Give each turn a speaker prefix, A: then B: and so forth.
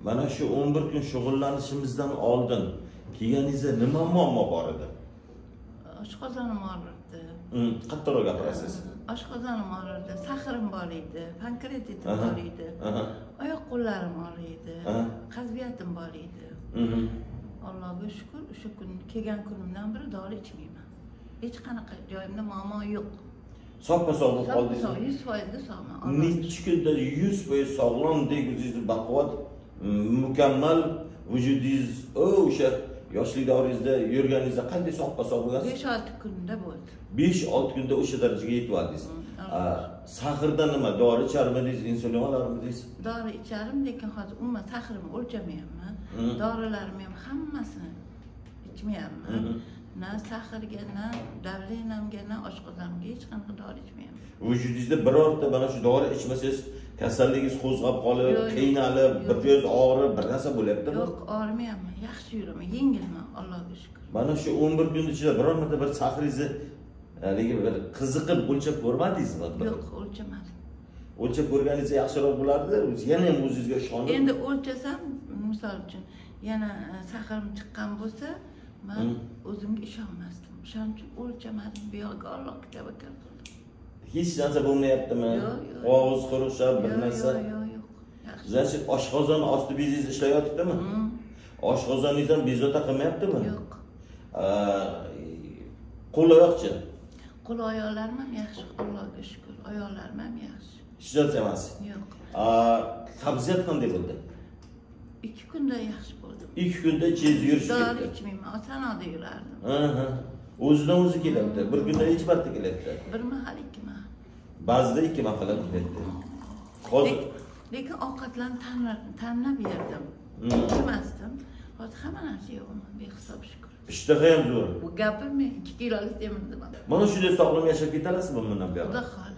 A: Mana shu 11 kun shug'ullanishimizdan oldin kelganingizda nima muammo bor edi?
B: Oshqozonim og'rirdi.
A: Qattiqroq gapirasiz.
B: Oshqozonim og'rirdi, sahrim bor edi, pankreatitim bor edi. Oyoq qo'llarim og'riydi, qazbiyatim bor edi. Allohga shukr, o'sha kun kelgan kunimdan beri dori ichmayman. Hech qanaqa joyimda muammo yo'q.
A: Soppa-sog' bo'lib qoldingizmi?
B: 100% sog'man.
A: Necha kunda 100% sog'lom, o'zingizni baquvvat, mukammal vujudingiz o'sha yoshlik davringizda yurganingizda qanday soppa-sog' bo'lgansiz?
B: 5-6 kunda bo'ldi.
A: 5-6 kunda o'sha darajaga yetib oldingiz. Sahrdan nima? Dori icharmidingiz, insulin olarmidingiz?
B: Dori ichardim, lekin hozir umuman sahrimni o'lchamayapman. Dorilarimni ham hammasini ichmayapman. Na sahrga, na davlenamga, na oshqozonimga hech qanaqa dori ichmayapman.
A: Vujudingizda birorta mana shu dori ichmasangiz kasalligingiz qo'zg'ab qolib, qiynalib, bir joyingiz og'rib, bir narsa bo'lyaptimi?
B: Yo'q, og'rimayapman, yaxshi yuraman, yengilman, Allohga shukr.
A: Mana shu 11 kun ichida biror marta bir sahringizni haligi bir qiziqib o'lchab ko'rmadingizmi?
B: Yo'q, o'lchamadim.
A: O'lchab ko'rganingizda yaxshiroq bo'lardi. Yana ham o'zingizga ishonib.
B: Endi o'lchasam, misol uchun, yana sahrim chiqqan bo'lsa, men o'zimga ishonmasdim. Shuning uchun o'lchamadim, bu yo'lga Allohga tavakkal qildim.
A: Hech narsa bo'lmayaptimi? Og'iz quruqshab bir narsa.
B: Yo'q.
A: Yaxshi. Oshqozon osti bezingiz ishlayotibdimi? Oshqozoningizdan bezovta qilmayaptimi?
B: Yo'q.
A: Qo'l-oyoqchi?
B: Qo'l-oyoqlarim ham yaxshi, Allohga shukr. Oyoqlarim ham yaxshi.
A: Shiddat emas.
B: Yo'q.
A: Qabziyat qanday bo'ldi?
B: 2 kunda yaxshi bo'ldi.
A: 2 kunda chez yurish ketdi.
B: Dori ichmayman, sanoqda yurardim.
A: O'zidan o'zi kelyapti. Bir kunda necha marta kelyapti?
B: Bir mahal, 2 mahal.
A: Ba'zida 2 mahal kelyapti. Hozir
B: lekin ovqatlarni tanlab yerdim. Yemasdim. Hozir hamma narsa yo'qman, behisob shukr.
A: Ishtaha ham zo'r.
B: Bu gapim men 2 kilolik temirdim.
A: Mana shunday sog'lom yashab ketalasizmi bundan buyon?
B: Xudo xohlasa.